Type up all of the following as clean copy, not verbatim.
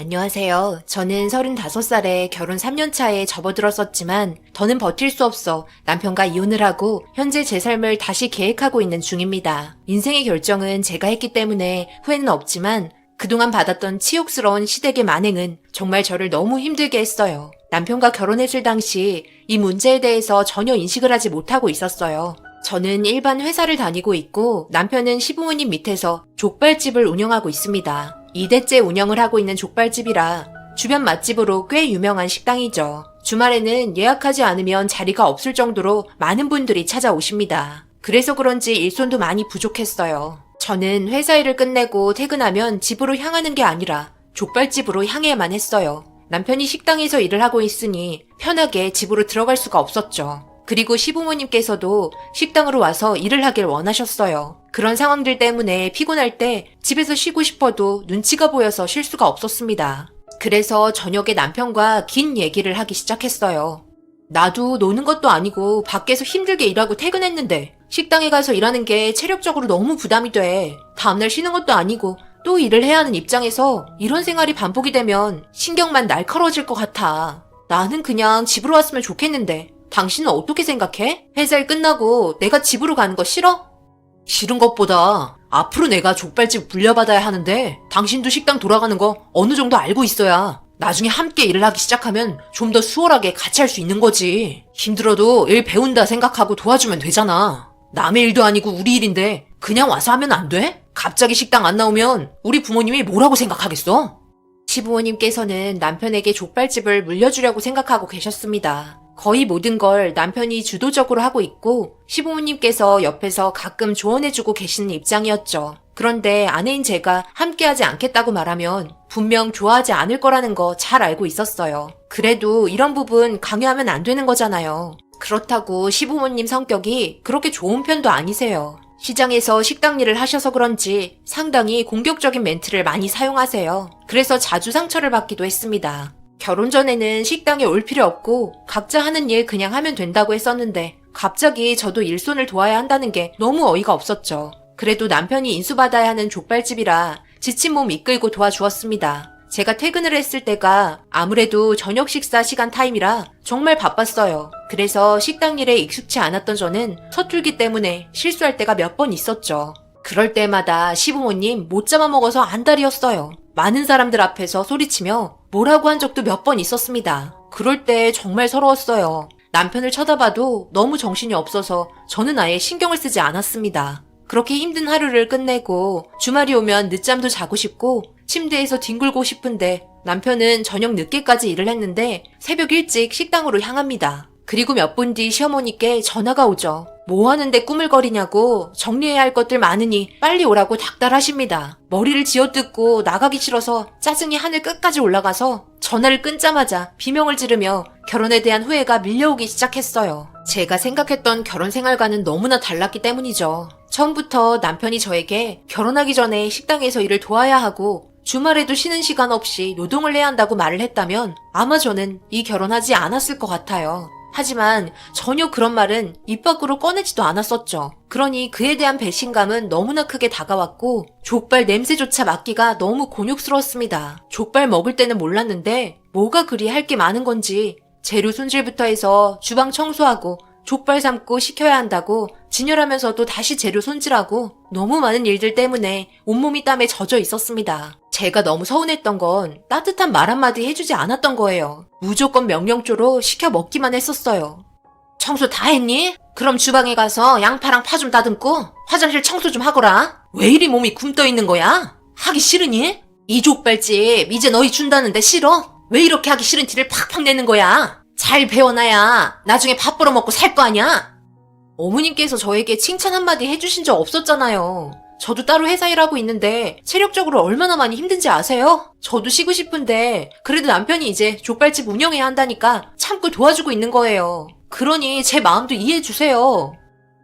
안녕하세요. 저는 35살에 결혼 3년 차에 접어들었었지만 더는 버틸 수 없어 남편과 이혼을 하고 현재 제 삶을 다시 계획하고 있는 중입니다. 인생의 결정은 제가 했기 때문에 후회는 없지만 그동안 받았던 치욕스러운 시댁의 만행은 정말 저를 너무 힘들게 했어요. 남편과 결혼했을 당시 이 문제에 대해서 전혀 인식을 하지 못하고 있었어요. 저는 일반 회사를 다니고 있고 남편은 시부모님 밑에서 족발집을 운영하고 있습니다. 2대째 운영을 하고 있는 족발집이라 주변 맛집으로 꽤 유명한 식당이죠. 주말에는 예약하지 않으면 자리가 없을 정도로 많은 분들이 찾아오십니다. 그래서 그런지 일손도 많이 부족했어요. 저는 회사 일을 끝내고 퇴근하면 집으로 향하는 게 아니라 족발집으로 향해야만 했어요. 남편이 식당에서 일을 하고 있으니 편하게 집으로 들어갈 수가 없었죠. 그리고 시부모님께서도 식당으로 와서 일을 하길 원하셨어요. 그런 상황들 때문에 피곤할 때 집에서 쉬고 싶어도 눈치가 보여서 쉴 수가 없었습니다. 그래서 저녁에 남편과 긴 얘기를 하기 시작했어요. 나도 노는 것도 아니고 밖에서 힘들게 일하고 퇴근했는데 식당에 가서 일하는 게 체력적으로 너무 부담이 돼. 다음날 쉬는 것도 아니고 또 일을 해야 하는 입장에서 이런 생활이 반복이 되면 신경만 날카로워질 것 같아. 나는 그냥 집으로 왔으면 좋겠는데 당신은 어떻게 생각해? 회사 일 끝나고 내가 집으로 가는 거 싫어? 싫은 것보다 앞으로 내가 족발집 물려받아야 하는데 당신도 식당 돌아가는 거 어느 정도 알고 있어야 나중에 함께 일을 하기 시작하면 좀 더 수월하게 같이 할 수 있는 거지. 힘들어도 일 배운다 생각하고 도와주면 되잖아. 남의 일도 아니고 우리 일인데 그냥 와서 하면 안 돼? 갑자기 식당 안 나오면 우리 부모님이 뭐라고 생각하겠어? 시부모님께서는 남편에게 족발집을 물려주려고 생각하고 계셨습니다. 거의 모든 걸 남편이 주도적으로 하고 있고 시부모님께서 옆에서 가끔 조언해주고 계시는 입장이었죠. 그런데 아내인 제가 함께하지 않겠다고 말하면 분명 좋아하지 않을 거라는 거 잘 알고 있었어요. 그래도 이런 부분 강요하면 안 되는 거잖아요. 그렇다고 시부모님 성격이 그렇게 좋은 편도 아니세요. 시장에서 식당 일을 하셔서 그런지 상당히 공격적인 멘트를 많이 사용하세요. 그래서 자주 상처를 받기도 했습니다. 결혼 전에는 식당에 올 필요 없고 각자 하는 일 그냥 하면 된다고 했었는데 갑자기 저도 일손을 도와야 한다는 게 너무 어이가 없었죠. 그래도 남편이 인수받아야 하는 족발집이라 지친 몸 이끌고 도와주었습니다. 제가 퇴근을 했을 때가 아무래도 저녁 식사 시간 타임이라 정말 바빴어요. 그래서 식당 일에 익숙치 않았던 저는 서툴기 때문에 실수할 때가 몇 번 있었죠. 그럴 때마다 시부모님 못 잡아먹어서 안달이었어요. 많은 사람들 앞에서 소리치며 뭐라고 한 적도 몇 번 있었습니다. 그럴 때 정말 서러웠어요. 남편을 쳐다봐도 너무 정신이 없어서 저는 아예 신경을 쓰지 않았습니다. 그렇게 힘든 하루를 끝내고 주말이 오면 늦잠도 자고 싶고 침대에서 뒹굴고 싶은데 남편은 저녁 늦게까지 일을 했는데 새벽 일찍 식당으로 향합니다. 그리고 몇 분 뒤 시어머니께 전화가 오죠. 뭐 하는데 꾸물거리냐고 정리해야 할 것들 많으니 빨리 오라고 닥달하십니다. 머리를 쥐어뜯고 나가기 싫어서 짜증이 하늘 끝까지 올라가서 전화를 끊자마자 비명을 지르며 결혼에 대한 후회가 밀려오기 시작했어요. 제가 생각했던 결혼 생활과는 너무나 달랐기 때문이죠. 처음부터 남편이 저에게 결혼하기 전에 식당에서 일을 도와야 하고 주말에도 쉬는 시간 없이 노동을 해야 한다고 말을 했다면 아마 저는 이 결혼하지 않았을 것 같아요. 하지만 전혀 그런 말은 입 밖으로 꺼내지도 않았었죠. 그러니 그에 대한 배신감은 너무나 크게 다가왔고 족발 냄새조차 맡기가 너무 곤욕스러웠습니다. 족발 먹을 때는 몰랐는데 뭐가 그리 할 게 많은 건지 재료 손질부터 해서 주방 청소하고 족발 삶고 식혀야 한다고 진열하면서도 다시 재료 손질하고 너무 많은 일들 때문에 온몸이 땀에 젖어 있었습니다. 제가 너무 서운했던 건 따뜻한 말 한마디 해주지 않았던 거예요. 무조건 명령조로 시켜 먹기만 했었어요. 청소 다 했니? 그럼 주방에 가서 양파랑 파 좀 다듬고 화장실 청소 좀 하거라. 왜 이리 몸이 굼떠 있는 거야? 하기 싫으니? 이 족발집 이제 너희 준다는데 싫어? 왜 이렇게 하기 싫은 티를 팍팍 내는 거야? 잘 배워놔야 나중에 밥 벌어먹고 살 거 아냐? 어머님께서 저에게 칭찬 한마디 해주신 적 없었잖아요. 저도 따로 회사 일하고 있는데 체력적으로 얼마나 많이 힘든지 아세요? 저도 쉬고 싶은데 그래도 남편이 이제 족발집 운영해야 한다니까 참고 도와주고 있는 거예요. 그러니 제 마음도 이해해주세요.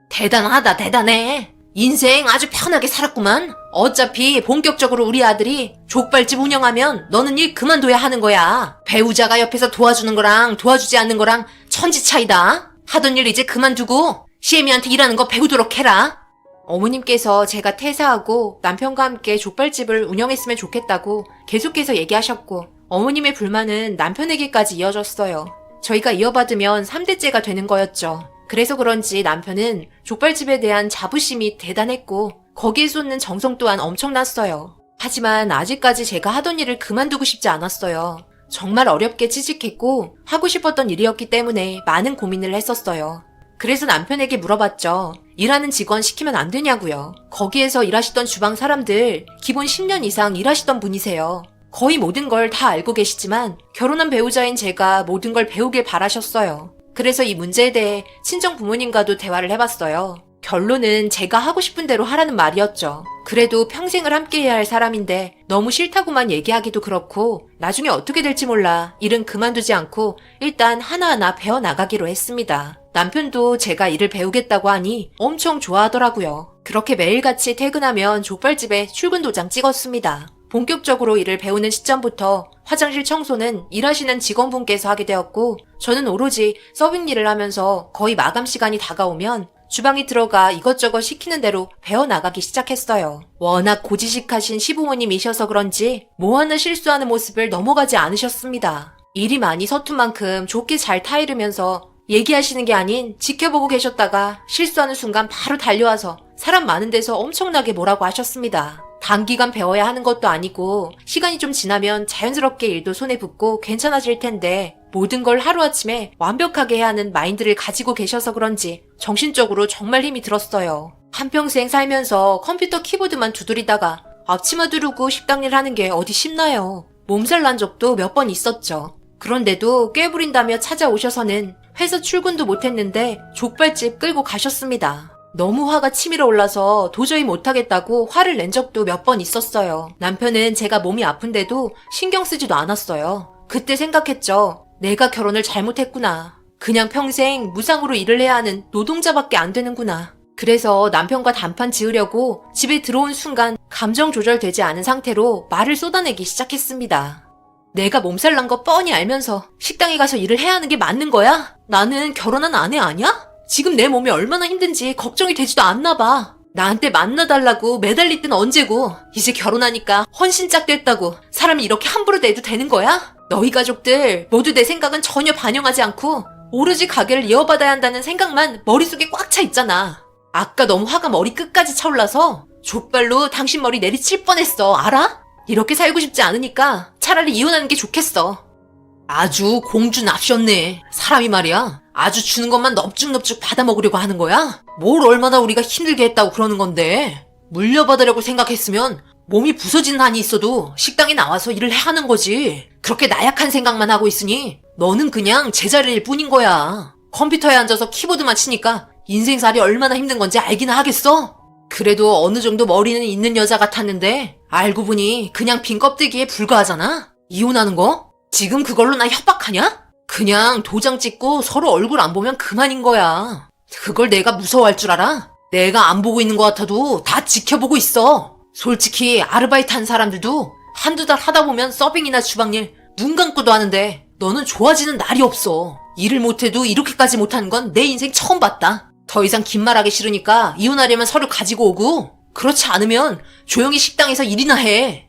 대단하다 대단해. 인생 아주 편하게 살았구만. 어차피 본격적으로 우리 아들이 족발집 운영하면 너는 일 그만둬야 하는 거야. 배우자가 옆에서 도와주는 거랑 도와주지 않는 거랑 천지 차이다. 하던 일 이제 그만두고 시애미한테 일하는 거 배우도록 해라. 어머님께서 제가 퇴사하고 남편과 함께 족발집을 운영했으면 좋겠다고 계속해서 얘기하셨고 어머님의 불만은 남편에게까지 이어졌어요. 저희가 이어받으면 3대째가 되는 거였죠. 그래서 그런지 남편은 족발집에 대한 자부심이 대단했고 거기에 쏟는 정성 또한 엄청났어요. 하지만 아직까지 제가 하던 일을 그만두고 싶지 않았어요. 정말 어렵게 취직했고 하고 싶었던 일이었기 때문에 많은 고민을 했었어요. 그래서 남편에게 물어봤죠. 일하는 직원 시키면 안 되냐고요. 거기에서 일하시던 주방 사람들 기본 10년 이상 일하시던 분이세요. 거의 모든 걸 다 알고 계시지만 결혼한 배우자인 제가 모든 걸 배우길 바라셨어요. 그래서 이 문제에 대해 친정 부모님과도 대화를 해봤어요. 결론은 제가 하고 싶은 대로 하라는 말이었죠. 그래도 평생을 함께해야 할 사람인데 너무 싫다고만 얘기하기도 그렇고 나중에 어떻게 될지 몰라 일은 그만두지 않고 일단 하나하나 배워나가기로 했습니다. 남편도 제가 일을 배우겠다고 하니 엄청 좋아하더라고요. 그렇게 매일같이 퇴근하면 족발집에 출근 도장 찍었습니다. 본격적으로 일을 배우는 시점부터 화장실 청소는 일하시는 직원분께서 하게 되었고 저는 오로지 서빙 일을 하면서 거의 마감 시간이 다가오면 주방에 들어가 이것저것 시키는 대로 배워나가기 시작했어요. 워낙 고지식하신 시부모님이셔서 그런지 뭐 하나 실수하는 모습을 넘어가지 않으셨습니다. 일이 많이 서툰 만큼 좋게 잘 타이르면서 얘기하시는 게 아닌 지켜보고 계셨다가 실수하는 순간 바로 달려와서 사람 많은 데서 엄청나게 뭐라고 하셨습니다. 단기간 배워야 하는 것도 아니고 시간이 좀 지나면 자연스럽게 일도 손에 붙고 괜찮아질 텐데 모든 걸 하루아침에 완벽하게 해야 하는 마인드를 가지고 계셔서 그런지 정신적으로 정말 힘이 들었어요. 한평생 살면서 컴퓨터 키보드만 두드리다가 앞치마 두르고 식당 일 하는 게 어디 쉽나요? 몸살 난 적도 몇 번 있었죠. 그런데도 꾀부린다며 찾아오셔서는 회사 출근도 못했는데 족발집 끌고 가셨습니다. 너무 화가 치밀어 올라서 도저히 못하겠다고 화를 낸 적도 몇 번 있었어요. 남편은 제가 몸이 아픈데도 신경 쓰지도 않았어요. 그때 생각했죠. 내가 결혼을 잘못했구나. 그냥 평생 무상으로 일을 해야 하는 노동자밖에 안 되는구나. 그래서 남편과 단판 지으려고 집에 들어온 순간 감정 조절되지 않은 상태로 말을 쏟아내기 시작했습니다. 내가 몸살 난 거 뻔히 알면서 식당에 가서 일을 해야 하는 게 맞는 거야? 나는 결혼한 아내 아니야? 지금 내 몸이 얼마나 힘든지 걱정이 되지도 않나 봐. 나한테 만나달라고 매달릴 땐 언제고 이제 결혼하니까 헌신짝 됐다고 사람이 이렇게 함부로 내도 되는 거야? 너희 가족들 모두 내 생각은 전혀 반영하지 않고 오로지 가게를 이어받아야 한다는 생각만 머릿속에 꽉 차 있잖아. 아까 너무 화가 머리 끝까지 차올라서 족발로 당신 머리 내리칠 뻔했어. 알아? 이렇게 살고 싶지 않으니까 차라리 이혼하는 게 좋겠어. 아주 공주 납셨네. 사람이 말이야. 아주 주는 것만 넙죽넙죽 받아먹으려고 하는 거야? 뭘 얼마나 우리가 힘들게 했다고 그러는 건데. 물려받으려고 생각했으면 몸이 부서지는 한이 있어도 식당에 나와서 일을 해야 하는 거지. 그렇게 나약한 생각만 하고 있으니 너는 그냥 제자리일 뿐인 거야. 컴퓨터에 앉아서 키보드만 치니까 인생살이 얼마나 힘든 건지 알기나 하겠어? 그래도 어느 정도 머리는 있는 여자 같았는데 알고 보니 그냥 빈 껍데기에 불과하잖아? 이혼하는 거? 지금 그걸로 나 협박하냐? 그냥 도장 찍고 서로 얼굴 안 보면 그만인 거야. 그걸 내가 무서워할 줄 알아? 내가 안 보고 있는 것 같아도 다 지켜보고 있어. 솔직히 아르바이트 한 사람들도 한두 달 하다 보면 서빙이나 주방일 눈 감고도 하는데 너는 좋아지는 날이 없어. 일을 못해도 이렇게까지 못하는 건 내 인생 처음 봤다. 더 이상 긴 말하기 싫으니까 이혼하려면 서류 가지고 오고 그렇지 않으면 조용히 식당에서 일이나 해.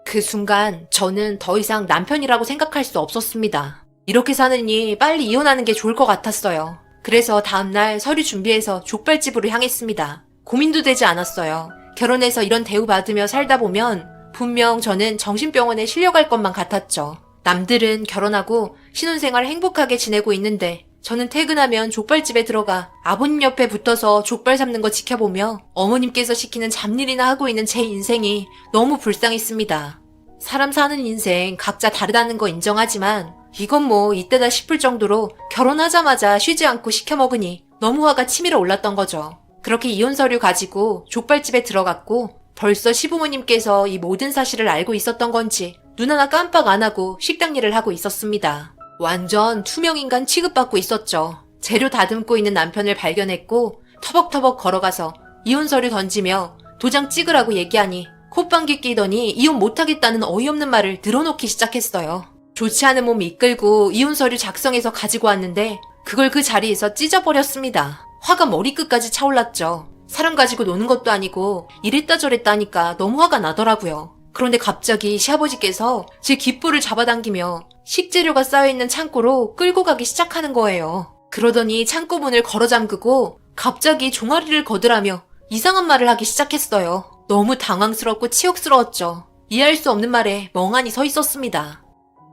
그 순간 저는 더 이상 남편이라고 생각할 수 없었습니다. 이렇게 사느니 빨리 이혼하는 게 좋을 것 같았어요. 그래서 다음날 서류 준비해서 족발집으로 향했습니다. 고민도 되지 않았어요. 결혼해서 이런 대우받으며 살다 보면 분명 저는 정신병원에 실려갈 것만 같았죠. 남들은 결혼하고 신혼생활 행복하게 지내고 있는데 저는 퇴근하면 족발집에 들어가 아버님 옆에 붙어서 족발 삶는 거 지켜보며 어머님께서 시키는 잡일이나 하고 있는 제 인생이 너무 불쌍했습니다. 사람 사는 인생 각자 다르다는 거 인정하지만 이건 뭐 이때다 싶을 정도로 결혼하자마자 쉬지 않고 시켜먹으니 너무 화가 치밀어 올랐던 거죠. 그렇게 이혼 서류 가지고 족발집에 들어갔고 벌써 시부모님께서 이 모든 사실을 알고 있었던 건지 눈 하나 깜빡 안 하고 식당 일을 하고 있었습니다. 완전 투명인간 취급받고 있었죠. 재료 다듬고 있는 남편을 발견했고 터벅터벅 걸어가서 이혼 서류 던지며 도장 찍으라고 얘기하니 콧방귀 끼더니 이혼 못하겠다는 어이없는 말을 늘어놓기 시작했어요. 좋지 않은 몸 이끌고 이혼 서류 작성해서 가지고 왔는데 그걸 그 자리에서 찢어버렸습니다. 화가 머리끝까지 차올랐죠. 사람 가지고 노는 것도 아니고 이랬다 저랬다 하니까 너무 화가 나더라고요. 그런데 갑자기 시아버지께서 제 귓볼을 잡아당기며 식재료가 쌓여있는 창고로 끌고 가기 시작하는 거예요. 그러더니 창고 문을 걸어 잠그고 갑자기 종아리를 거드라며 이상한 말을 하기 시작했어요. 너무 당황스럽고 치욕스러웠죠. 이해할 수 없는 말에 멍하니 서 있었습니다.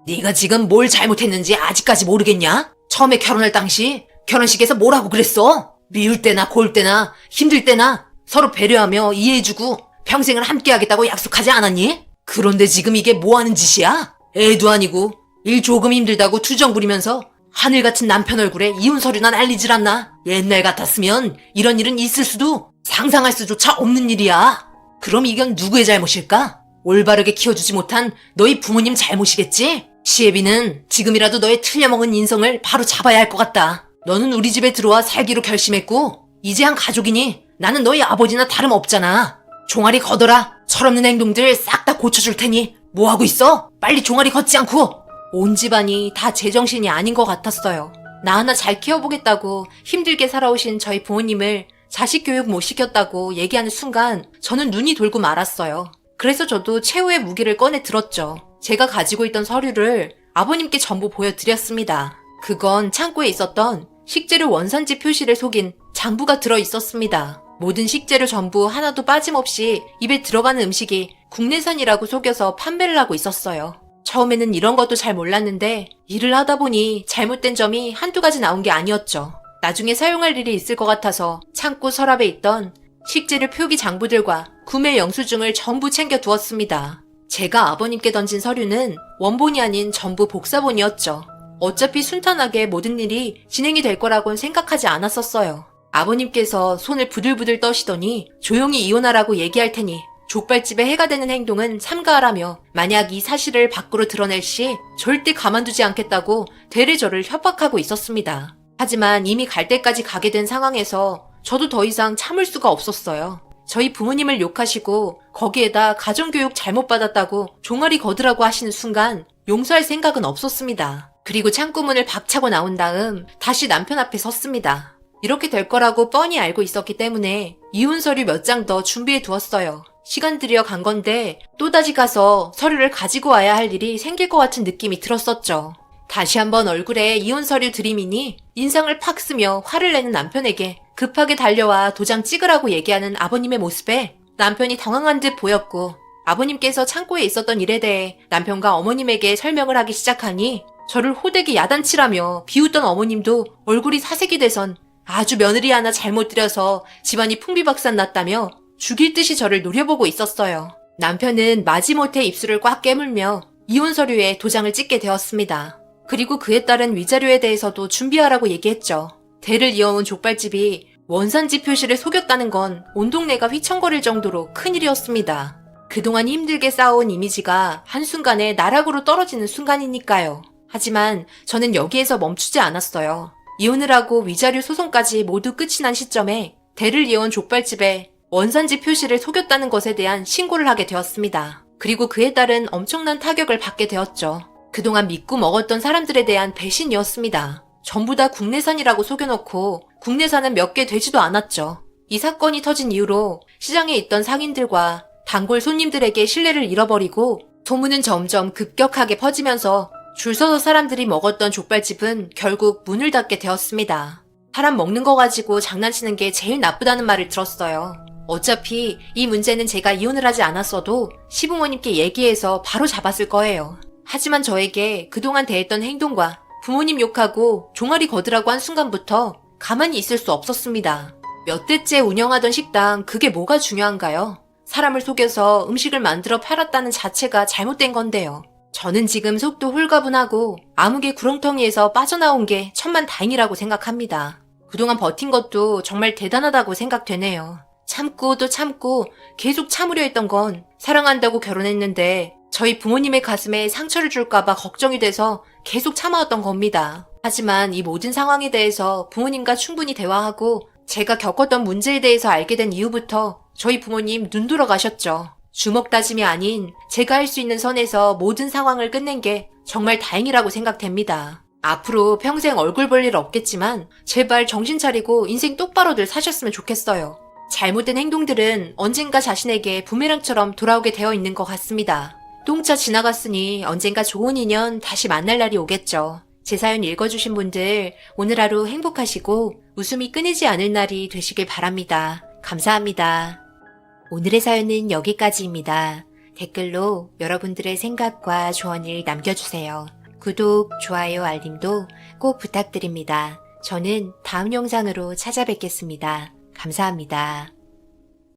네가 지금 뭘 잘못했는지 아직까지 모르겠냐? 처음에 결혼할 당시 결혼식에서 뭐라고 그랬어? 미울 때나 고울 때나 힘들 때나 서로 배려하며 이해해주고 평생을 함께하겠다고 약속하지 않았니? 그런데 지금 이게 뭐하는 짓이야? 애도 아니고 일 조금 힘들다고 투정 부리면서 하늘같은 남편 얼굴에 이혼 서류나 날리질 않나? 옛날 같았으면 이런 일은 있을 수도 상상할 수조차 없는 일이야. 그럼 이건 누구의 잘못일까? 올바르게 키워주지 못한 너희 부모님 잘못이겠지? 시애비는 지금이라도 너의 틀려먹은 인성을 바로 잡아야 할 것 같다. 너는 우리 집에 들어와 살기로 결심했고 이제 한 가족이니 나는 너희 아버지나 다름없잖아. 종아리 걷어라. 철없는 행동들 싹 다 고쳐줄 테니 뭐하고 있어? 빨리 종아리 걷지 않고. 온 집안이 다 제정신이 아닌 것 같았어요. 나 하나 잘 키워보겠다고 힘들게 살아오신 저희 부모님을 자식 교육 못 시켰다고 얘기하는 순간 저는 눈이 돌고 말았어요. 그래서 저도 최후의 무기를 꺼내 들었죠. 제가 가지고 있던 서류를 아버님께 전부 보여드렸습니다. 그건 창고에 있었던 식재료 원산지 표시를 속인 장부가 들어 있었습니다. 모든 식재료 전부 하나도 빠짐없이 입에 들어가는 음식이 국내산이라고 속여서 판매를 하고 있었어요. 처음에는 이런 것도 잘 몰랐는데 일을 하다 보니 잘못된 점이 한두 가지 나온 게 아니었죠. 나중에 사용할 일이 있을 것 같아서 창고 서랍에 있던 식재료 표기 장부들과 구매 영수증을 전부 챙겨 두었습니다. 제가 아버님께 던진 서류는 원본이 아닌 전부 복사본이었죠. 어차피 순탄하게 모든 일이 진행이 될 거라고는 생각하지 않았었어요. 아버님께서 손을 부들부들 떠시더니 조용히 이혼하라고 얘기할 테니 족발집에 해가 되는 행동은 삼가하라며 만약 이 사실을 밖으로 드러낼 시 절대 가만두지 않겠다고 대래 저를 협박하고 있었습니다. 하지만 이미 갈 때까지 가게 된 상황에서 저도 더 이상 참을 수가 없었어요. 저희 부모님을 욕하시고 거기에다 가정교육 잘못 받았다고 종아리 거드라고 하시는 순간 용서할 생각은 없었습니다. 그리고 창구문을 박차고 나온 다음 다시 남편 앞에 섰습니다. 이렇게 될 거라고 뻔히 알고 있었기 때문에 이혼 서류 몇 장 더 준비해 두었어요. 시간 들여 간 건데 또다시 가서 서류를 가지고 와야 할 일이 생길 것 같은 느낌이 들었었죠. 다시 한번 얼굴에 이혼 서류 들이미니 인상을 팍 쓰며 화를 내는 남편에게 급하게 달려와 도장 찍으라고 얘기하는 아버님의 모습에 남편이 당황한 듯 보였고 아버님께서 창고에 있었던 일에 대해 남편과 어머님에게 설명을 하기 시작하니 저를 호되게 야단치라며 비웃던 어머님도 얼굴이 사색이 돼선 아주 며느리 하나 잘못 들여서 집안이 풍비박산 났다며 죽일 듯이 저를 노려보고 있었어요. 남편은 마지못해 입술을 꽉 깨물며 이혼 서류에 도장을 찍게 되었습니다. 그리고 그에 따른 위자료에 대해서도 준비하라고 얘기했죠. 대를 이어온 족발집이 원산지 표시를 속였다는 건 온 동네가 휘청거릴 정도로 큰일이었습니다. 그동안 힘들게 쌓아온 이미지가 한순간에 나락으로 떨어지는 순간이니까요. 하지만 저는 여기에서 멈추지 않았어요. 이혼을 하고 위자료 소송까지 모두 끝이 난 시점에 대를 이어온 족발집에 원산지 표시를 속였다는 것에 대한 신고를 하게 되었습니다. 그리고 그에 따른 엄청난 타격을 받게 되었죠. 그동안 믿고 먹었던 사람들에 대한 배신이었습니다. 전부 다 국내산이라고 속여놓고 국내산은 몇 개 되지도 않았죠. 이 사건이 터진 이후로 시장에 있던 상인들과 단골 손님들에게 신뢰를 잃어버리고 소문은 점점 급격하게 퍼지면서 줄 서서 사람들이 먹었던 족발집은 결국 문을 닫게 되었습니다. 사람 먹는 거 가지고 장난치는 게 제일 나쁘다는 말을 들었어요. 어차피 이 문제는 제가 이혼을 하지 않았어도 시부모님께 얘기해서 바로 잡았을 거예요. 하지만 저에게 그동안 대했던 행동과 부모님 욕하고 종아리 거드라고 한 순간부터 가만히 있을 수 없었습니다. 몇 대째 운영하던 식당 그게 뭐가 중요한가요? 사람을 속여서 음식을 만들어 팔았다는 자체가 잘못된 건데요. 저는 지금 속도 홀가분하고 암흑의 구렁텅이에서 빠져나온 게 천만다행이라고 생각합니다. 그동안 버틴 것도 정말 대단하다고 생각되네요. 참고 또 참고 계속 참으려 했던 건 사랑한다고 결혼했는데 저희 부모님의 가슴에 상처를 줄까봐 걱정이 돼서 계속 참아왔던 겁니다. 하지만 이 모든 상황에 대해서 부모님과 충분히 대화하고 제가 겪었던 문제에 대해서 알게 된 이후부터 저희 부모님 눈 돌아가셨죠. 주먹 다짐이 아닌 제가 할 수 있는 선에서 모든 상황을 끝낸 게 정말 다행이라고 생각됩니다. 앞으로 평생 얼굴 볼 일 없겠지만 제발 정신 차리고 인생 똑바로들 사셨으면 좋겠어요. 잘못된 행동들은 언젠가 자신에게 부메랑처럼 돌아오게 되어 있는 것 같습니다. 똥차 지나갔으니 언젠가 좋은 인연 다시 만날 날이 오겠죠. 제 사연 읽어주신 분들 오늘 하루 행복하시고 웃음이 끊이지 않을 날이 되시길 바랍니다. 감사합니다. 오늘의 사연은 여기까지입니다. 댓글로 여러분들의 생각과 조언을 남겨주세요. 구독, 좋아요, 알림도 꼭 부탁드립니다. 저는 다음 영상으로 찾아뵙겠습니다. 감사합니다.